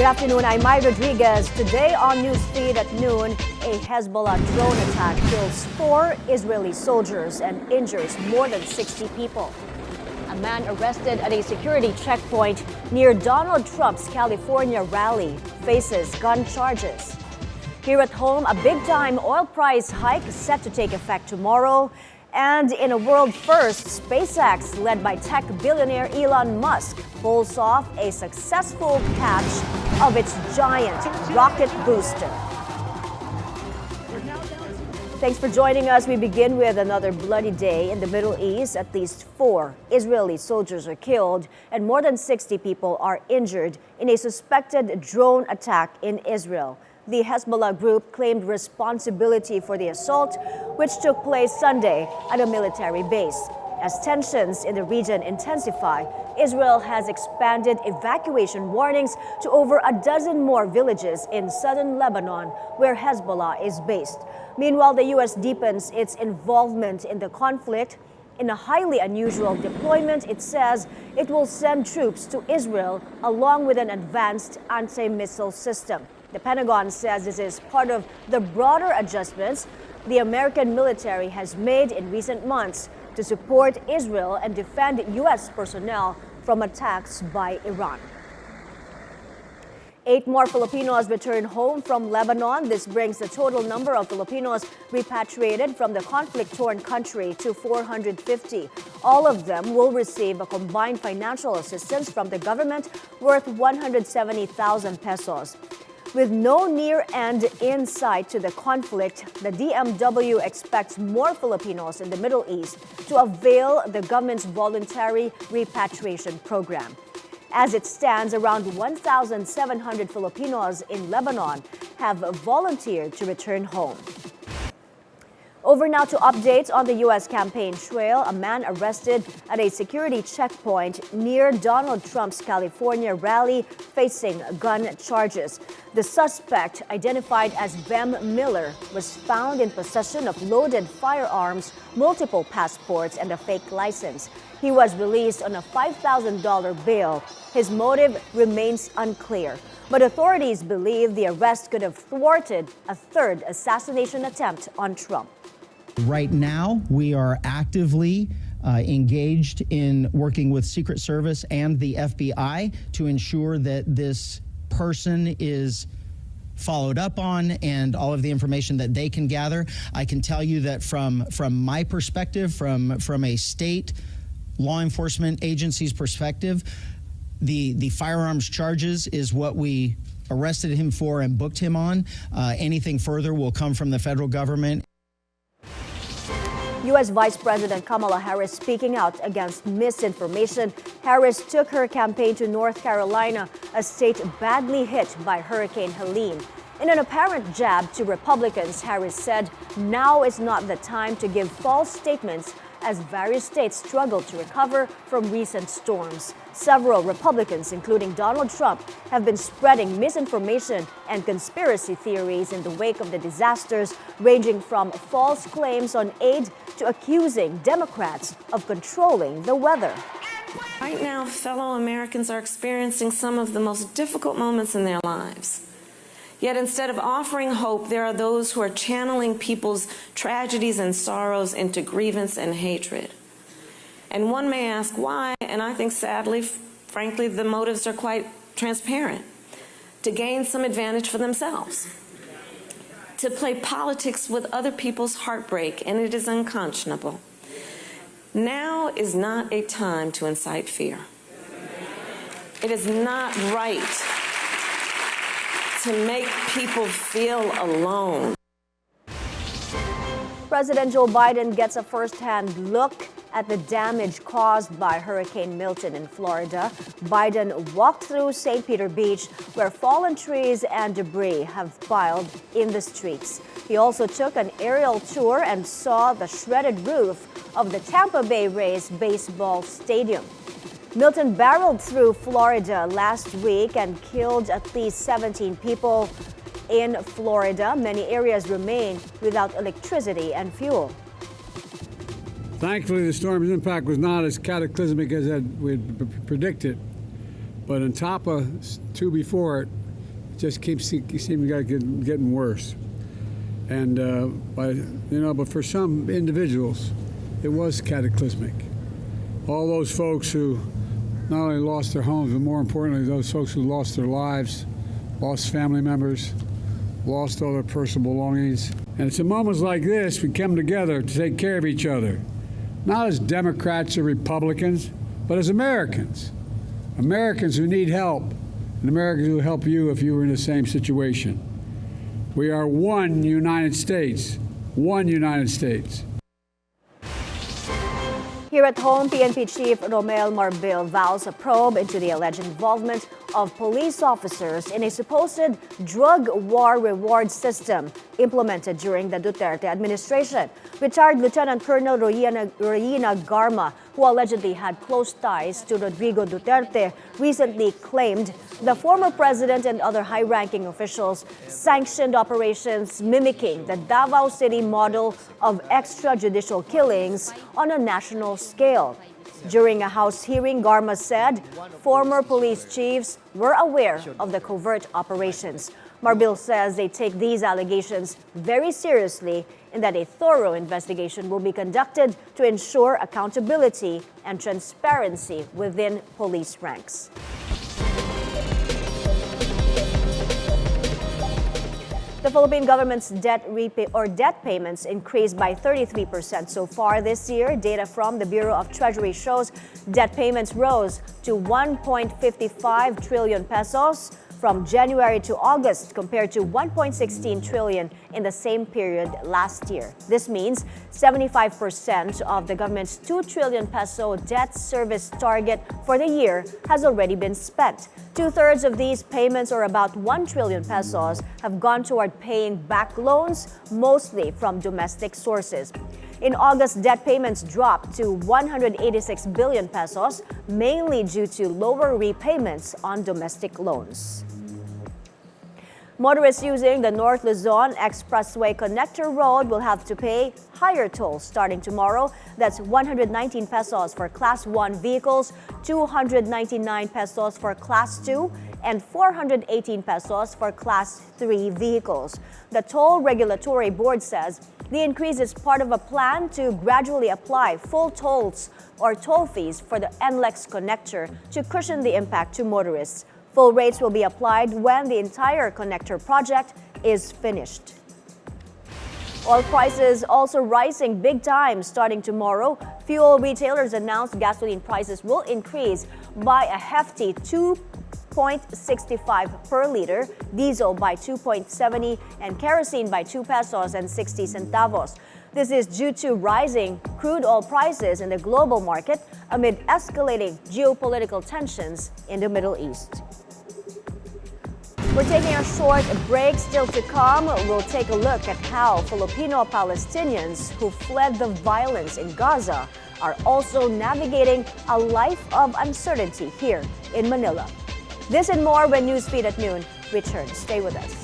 Good afternoon, I'm Mai Rodriguez. Today on Newsfeed at noon, a Hezbollah drone attack kills 4 Israeli soldiers and injures more than 60 people. A man arrested at a security checkpoint near Donald Trump's California rally faces gun charges. Here at home, a big-time oil price hike is set to take effect tomorrow. And in a world first, SpaceX, led by tech billionaire Elon Musk, pulls off a successful catch of its giant rocket booster. Thanks for joining us. We begin with another bloody day in the Middle East. At least 4 Israeli soldiers are killed and more than 60 people are injured in a suspected drone attack in Israel. The Hezbollah group claimed responsibility for the assault, which took place Sunday at a military base. As tensions in the region intensify, Israel has expanded evacuation warnings to over a dozen more villages in southern Lebanon, where Hezbollah is based. Meanwhile, the U.S. deepens its involvement in the conflict. In a highly unusual deployment, it says it will send troops to Israel along with an advanced anti-missile system. The Pentagon says this is part of the broader adjustments the American military has made in recent months to support Israel and defend U.S. personnel from attacks by Iran. 8 more Filipinos returned home from Lebanon. This brings the total number of Filipinos repatriated from the conflict-torn country to 450. All of them will receive a combined financial assistance from the government worth 170,000 pesos. With no near end in sight to the conflict, the DMW expects more Filipinos in the Middle East to avail the government's voluntary repatriation program. As it stands, around 1,700 Filipinos in Lebanon have volunteered to return home. Over now to updates on the U.S. campaign trail. A man arrested at a security checkpoint near Donald Trump's California rally facing gun charges. The suspect, identified as Vem Miller, was found in possession of loaded firearms, multiple passports, and a fake license. He was released on a $5,000 bail. His motive remains unclear, but authorities believe the arrest could have thwarted a third assassination attempt on Trump. Right now, we are actively engaged in working with Secret Service and the FBI to ensure that this person is followed up on and all of the information that they can gather. I can tell you that from my perspective, from a state law enforcement agency's perspective, the firearms charges is what we arrested him for and booked him on. Anything further will come from the federal government. U.S. Vice President Kamala Harris speaking out against misinformation. Harris took her campaign to North Carolina, a state badly hit by Hurricane Helene. In an apparent jab to Republicans, Harris said, "Now is not the time to give false statements," as various states struggle to recover from recent storms. Several Republicans, including Donald Trump, have been spreading misinformation and conspiracy theories in the wake of the disasters, ranging from false claims on aid to accusing Democrats of controlling the weather. Right now, fellow Americans are experiencing some of the most difficult moments in their lives. Yet instead of offering hope, there are those who are channeling people's tragedies and sorrows into grievance and hatred. And one may ask why, and I think sadly, frankly, the motives are quite transparent. To gain some advantage for themselves. To play politics with other people's heartbreak, and it is unconscionable. Now is not a time to incite fear. It is not right to make people feel alone. President Joe Biden gets a first-hand look at the damage caused by Hurricane Milton in Florida. Biden walked through St. Peter Beach, where fallen trees and debris have piled in the streets. He also took an aerial tour and saw the shredded roof of the Tampa Bay Rays baseball stadium. Milton barreled through Florida last week and killed at least 17 people. In Florida, many areas remain without electricity and fuel. Thankfully, the storm's impact was not as cataclysmic as we had predicted. But on top of 2 before it, just seeming like getting worse. And but for some individuals, it was cataclysmic. All those folks who not only lost their homes, but more importantly, those folks who lost their lives, lost family members, lost all their personal belongings. And it's in moments like this we come together to take care of each other, not as Democrats or Republicans, but as Americans. Americans who need help, and Americans who will help you if you were in the same situation. We are one United States, one United States. Here at home, PNP Chief Romel Marbil vows a probe into the alleged involvement of police officers in a supposed drug war reward system implemented during the Duterte administration. Retired Lieutenant Colonel Royina Garma, who allegedly had close ties to Rodrigo Duterte, recently claimed the former president and other high-ranking officials sanctioned operations mimicking the Davao City model of extrajudicial killings on a national scale. During a House hearing, Garma said former police chiefs were aware of the covert operations. Marbil says they take these allegations very seriously and that a thorough investigation will be conducted to ensure accountability and transparency within police ranks. The Philippine government's debt payments increased by 33% so far this year. Data from the Bureau of Treasury shows debt payments rose to 1.55 trillion pesos from January to August compared to 1.16 trillion in the same period last year. This means 75% of the government's 2 trillion peso debt service target for the year has already been spent. Two-thirds of these payments, or about 1 trillion pesos, have gone toward paying back loans, mostly from domestic sources. In August, debt payments dropped to 186 billion pesos, mainly due to lower repayments on domestic loans. Motorists using the North Luzon Expressway Connector Road will have to pay higher tolls starting tomorrow. That's 119 pesos for Class 1 vehicles, 299 pesos for Class 2, and 418 pesos for Class 3 vehicles. The Toll Regulatory Board says the increase is part of a plan to gradually apply full tolls or toll fees for the NLEX connector to cushion the impact to motorists. Full rates will be applied when the entire connector project is finished. Oil prices also rising big time starting tomorrow. Fuel retailers announced gasoline prices will increase by a hefty 2.65 per liter, diesel by 2.70, and kerosene by 2 pesos and 60 centavos. This is due to rising crude oil prices in the global market amid escalating geopolitical tensions in the Middle East. We're taking a short break. Still to come, we'll take a look at how Filipino Palestinians who fled the violence in Gaza are also navigating a life of uncertainty here in Manila. This and more when Newsfeed at Noon returns. Stay with us.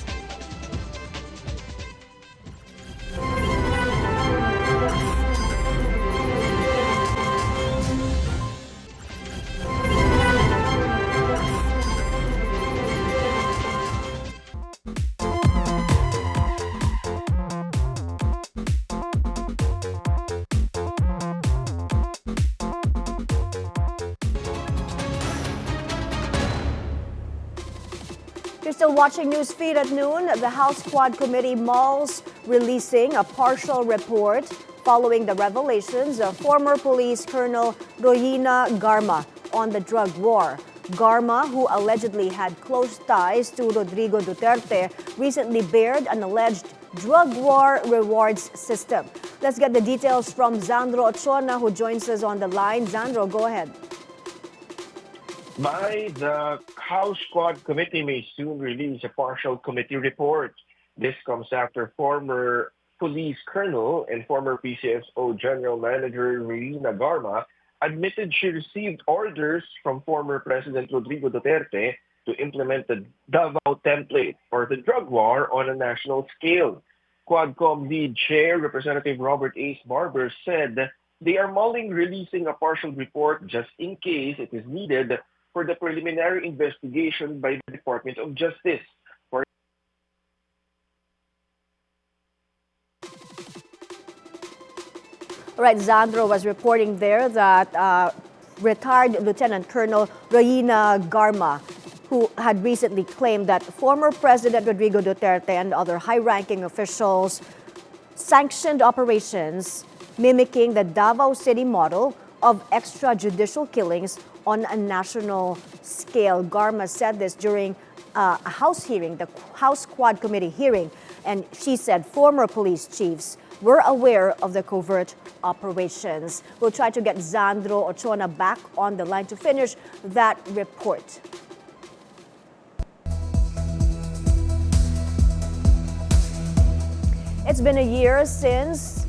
You're still watching Newsfeed at Noon. The House Quad Committee mulls releasing a partial report following the revelations of former police Colonel Royina Garma on the drug war. Garma, who allegedly had close ties to Rodrigo Duterte, recently bared an alleged drug war rewards system. Let's get the details from Zandro Ochona, who joins us on the line. Zandro, go ahead. The House Quad Committee may soon release a partial committee report. This comes after former police colonel and former PCSO General Manager Royina Garma admitted she received orders from former President Rodrigo Duterte to implement the Davao template for the drug war on a national scale. Quadcom lead chair Representative Robert Ace Barber said they are mulling releasing a partial report just in case it is needed for the preliminary investigation by the Department of Justice. Right, Zandro was reporting there that retired Lieutenant Colonel Reyna Garma, who had recently claimed that former President Rodrigo Duterte and other high-ranking officials sanctioned operations mimicking the Davao City model of extrajudicial killings on a national scale. Garma said this during a House hearing, the House Quad Committee hearing, and she said former police chiefs were aware of the covert operations. We'll try to get Zandro Ochona back on the line to finish that report. It's been a year since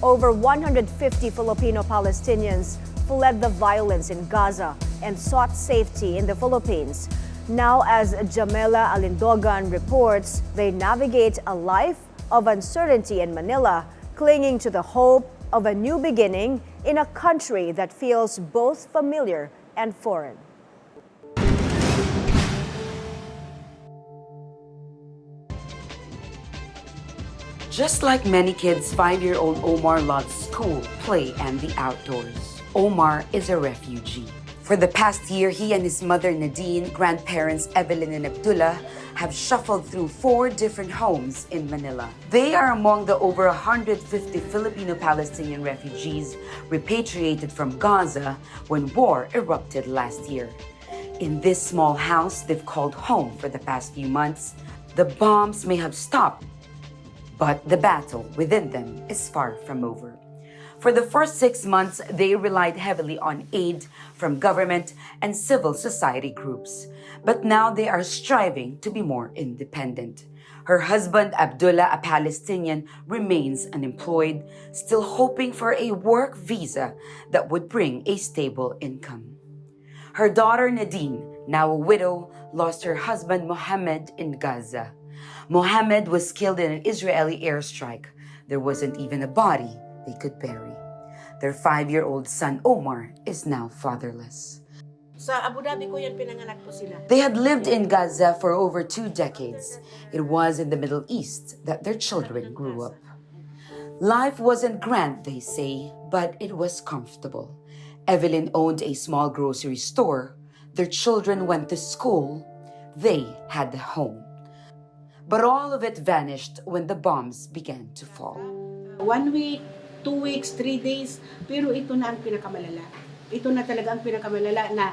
over 150 Filipino Palestinians fled the violence in Gaza and sought safety in the Philippines. Now, as Jamela Alindogan reports, they navigate a life of uncertainty in Manila, clinging to the hope of a new beginning in a country that feels both familiar and foreign. Just like many kids, 5-year-old Omar loves school, play, and the outdoors. Omar is a refugee. For the past year, he and his mother Nadine, grandparents Evelyn and Abdullah, have shuffled through 4 different homes in Manila. They are among the over 150 Filipino-Palestinian refugees repatriated from Gaza when war erupted last year. In this small house they've called home for the past few months, the bombs may have stopped, but the battle within them is far from over. For the first 6 months, they relied heavily on aid from government and civil society groups. But now they are striving to be more independent. Her husband, Abdullah, a Palestinian, remains unemployed, still hoping for a work visa that would bring a stable income. Her daughter, Nadine, now a widow, lost her husband, Mohammed, in Gaza. Mohammed was killed in an Israeli airstrike. There wasn't even a body they could bury. Their 5-year-old son, Omar, is now fatherless. Sa Abu Dhabi ko yan pinanganak po sila. They had lived in Gaza for over 2 decades. It was in the Middle East that their children grew up. Life wasn't grand, they say, but it was comfortable. Evelyn owned a small grocery store. Their children went to school. They had a home. But all of it vanished when the bombs began to fall. 1 week, 2 weeks, 3 days, pero ito na ang pinakamalala. Ito na talaga ang pinakamalala na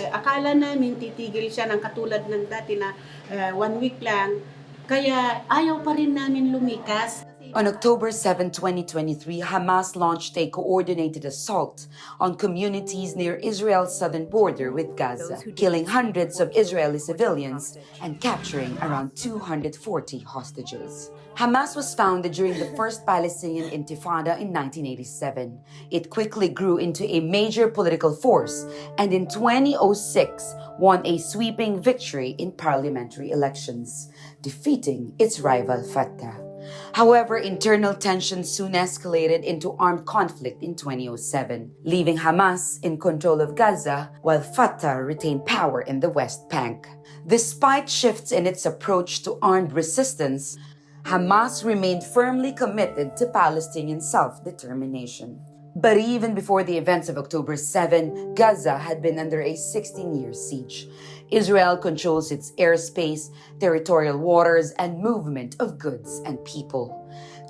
akala namin titigil siya ng katulad ng dati na 1 week lang, kaya ayaw pa rin namin lumikas. On October 7, 2023, Hamas launched a coordinated assault on communities near Israel's southern border with Gaza, killing hundreds of Israeli civilians and capturing around 240 hostages. Hamas was founded during the First Palestinian Intifada in 1987. It quickly grew into a major political force and in 2006 won a sweeping victory in parliamentary elections, defeating its rival Fatah. However, internal tensions soon escalated into armed conflict in 2007, leaving Hamas in control of Gaza while Fatah retained power in the West Bank. Despite shifts in its approach to armed resistance, Hamas remained firmly committed to Palestinian self-determination. But even before the events of October 7, Gaza had been under a 16-year siege. Israel controls its airspace, territorial waters, and movement of goods and people.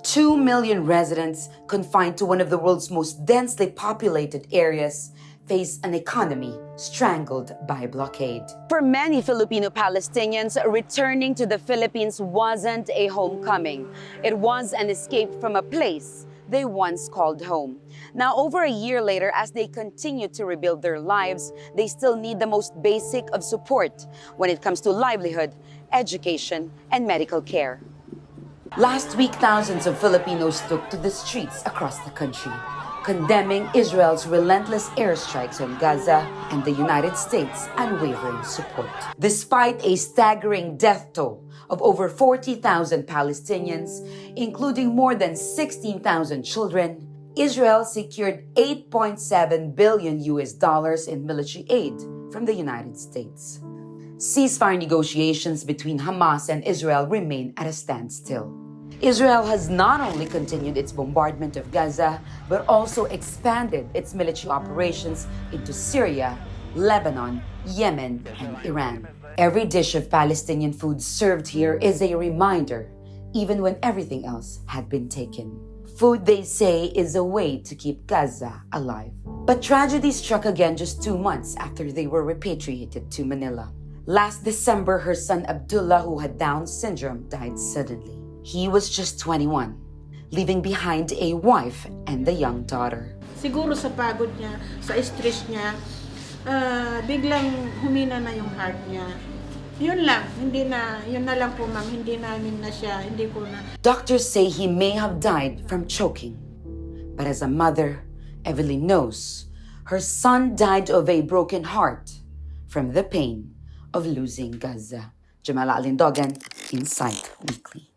2 million residents, confined to one of the world's most densely populated areas, face an economy strangled by blockade. For many Filipino Palestinians, returning to the Philippines wasn't a homecoming. It was an escape from a place they once called home. Now, over a year later, as they continue to rebuild their lives, they still need the most basic of support when it comes to livelihood, education, and medical care. Last week, thousands of Filipinos took to the streets across the country, condemning Israel's relentless airstrikes on Gaza and the United States' unwavering support. Despite a staggering death toll of over 40,000 Palestinians, including more than 16,000 children, Israel secured $8.7 billion in military aid from the United States. Ceasefire negotiations between Hamas and Israel remain at a standstill. Israel has not only continued its bombardment of Gaza, but also expanded its military operations into Syria, Lebanon, Yemen, and Iran. Every dish of Palestinian food served here is a reminder, even when everything else had been taken. Food, they say, is a way to keep Gaza alive. But tragedy struck again just 2 months after they were repatriated to Manila. Last December, her son Abdullah, who had Down syndrome, died suddenly. He was just 21, leaving behind a wife and a young daughter. Siguro sa pagod niya, sa stress niya, biglang humina na yung heart niya. Yun lang, yun na lang po ma'am, hindi ko na. Doctors say he may have died from choking. But as a mother, Evelyn knows her son died of a broken heart from the pain of losing Gaza. Jamala Alindogan, Insight Weekly.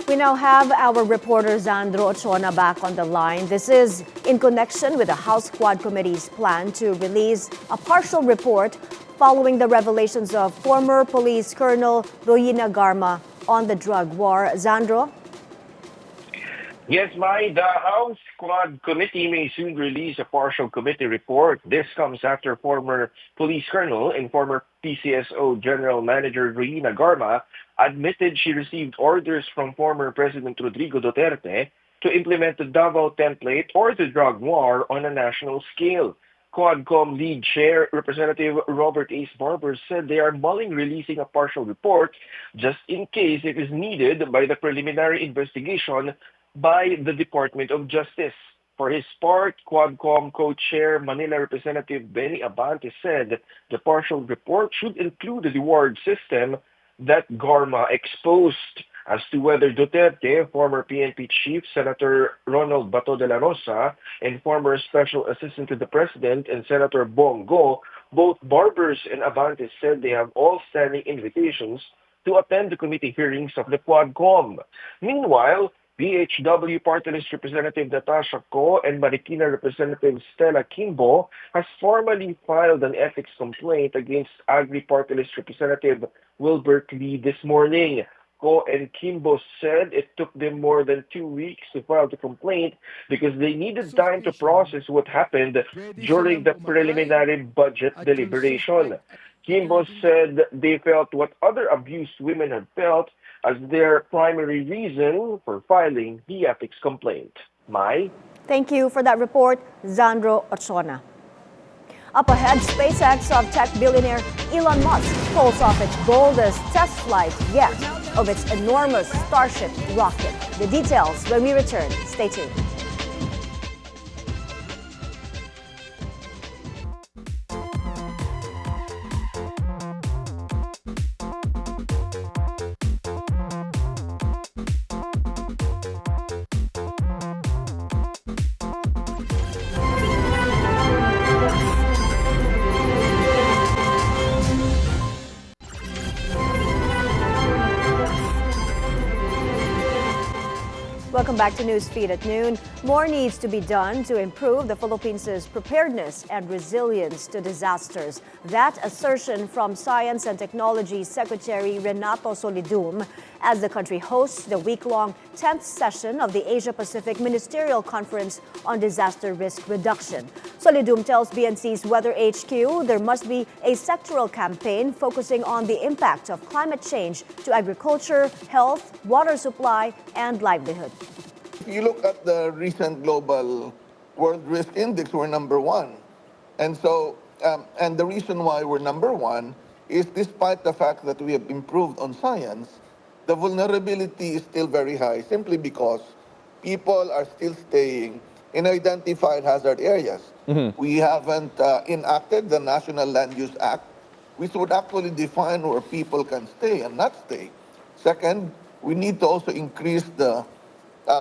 We now have our reporter Zandro Ochona back on the line. This is in connection with the House Quad Committee's plan to release a partial report following the revelations of former police Colonel Royina Garma on the drug war. Zandro? Yes, Mai, the House Quad Committee may soon release a partial committee report. This comes after former police colonel and former PCSO General Manager Royina Garma admitted she received orders from former President Rodrigo Duterte to implement the Davao template or the drug war on a national scale. Quadcom lead chair Representative Robert Ace Barber said they are mulling releasing a partial report just in case it is needed by the preliminary investigation by the Department of Justice. For his part, Quadcom co-chair Manila Representative Benny Abante said the partial report should include the reward system that Garma exposed. As to whether Duterte, former PNP chief Senator Ronald Bato de la Rosa, and former special assistant to the president and Senator Bongo, both Barbers and Avantes said they have all standing invitations to attend the committee hearings of the Quadcom. Meanwhile, PHW Party List Representative Natasha Ko and Marikina Representative Stella Kimbo has formally filed an ethics complaint against Agri Party List Representative Wilbert Lee this morning. Ko and Kimbo said it took them more than 2 weeks to file the complaint because they needed time to process what happened during the preliminary budget deliberation. Kimbo said they felt what other abused women had felt as their primary reason for filing the ethics complaint. Mai? Thank you for that report, Zandro Ochona. Up ahead, SpaceX of tech billionaire Elon Musk pulls off its boldest test flight yet of its enormous Starship rocket. The details when we return. Stay tuned. Welcome back to Newsfeed at noon. More needs to be done to improve the Philippines' preparedness and resilience to disasters. That assertion from Science and Technology Secretary Renato Solidum as the country hosts the week-long 10th session of the Asia-Pacific Ministerial Conference on Disaster Risk Reduction. Solidum tells BNC's Weather HQ there must be a sectoral campaign focusing on the impact of climate change to agriculture, health, water supply, and livelihood. If you look at the recent global World Risk Index, we're #1. And so, and the reason why we're #1 is despite the fact that we have improved on science, the vulnerability is still very high simply because people are still staying in identified hazard areas. We haven't enacted the National Land Use Act, which would actually define where people can stay and not stay. Second, we need to also increase the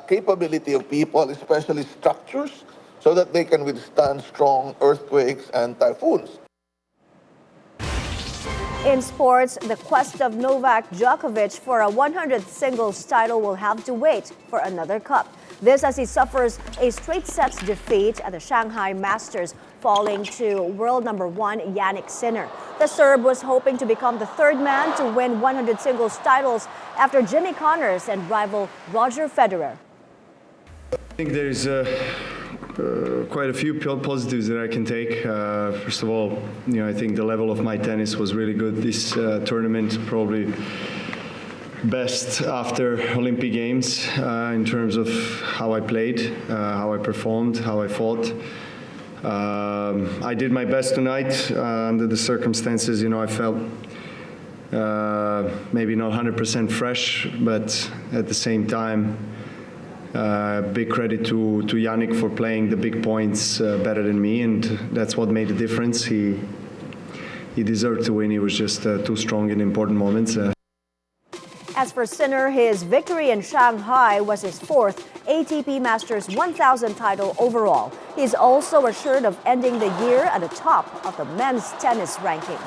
capability of people, especially structures, so that they can withstand strong earthquakes and typhoons. In sports, the quest of Novak Djokovic for a 100th singles title will have to wait for another cup. This as he suffers a straight sets defeat at the Shanghai Masters falling to world number 1 Yannick Sinner. The Serb was hoping to become the third man to win 100 singles titles after Jimmy Connors and rival Roger Federer. I think there is quite a few positives that I can take. First of all, I think the level of my tennis was really good this tournament, probably best after Olympic Games in terms of how I played, how I performed, how I fought. I did my best tonight under the circumstances. I felt maybe not 100% fresh, but at the same time, big credit to Yannick for playing the big points better than me, and that's what made the difference. He deserved to win. He was just too strong in important moments. As for Sinner, his victory in Shanghai was his 4th ATP Masters 1000 title overall. He's also assured of ending the year at the top of the men's tennis ranking.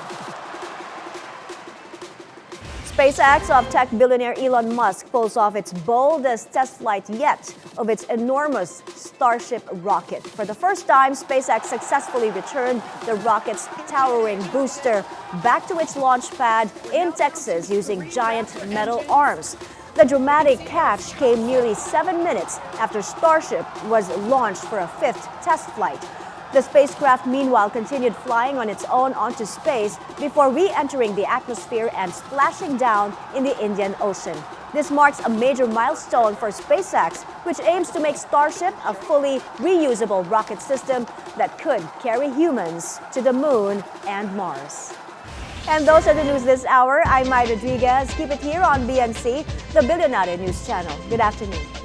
SpaceX of tech billionaire Elon Musk pulls off its boldest test flight yet of its enormous Starship rocket. For the first time, SpaceX successfully returned the rocket's towering booster back to its launch pad in Texas using giant metal arms. The dramatic catch came nearly 7 minutes after Starship was launched for a 5th test flight. The spacecraft, meanwhile, continued flying on its own onto space before re-entering the atmosphere and splashing down in the Indian Ocean. This marks a major milestone for SpaceX, which aims to make Starship a fully reusable rocket system that could carry humans to the moon and Mars. And those are the news this hour. I'm Mai Rodriguez. Keep it here on BNC, the Billionaire News Channel. Good afternoon.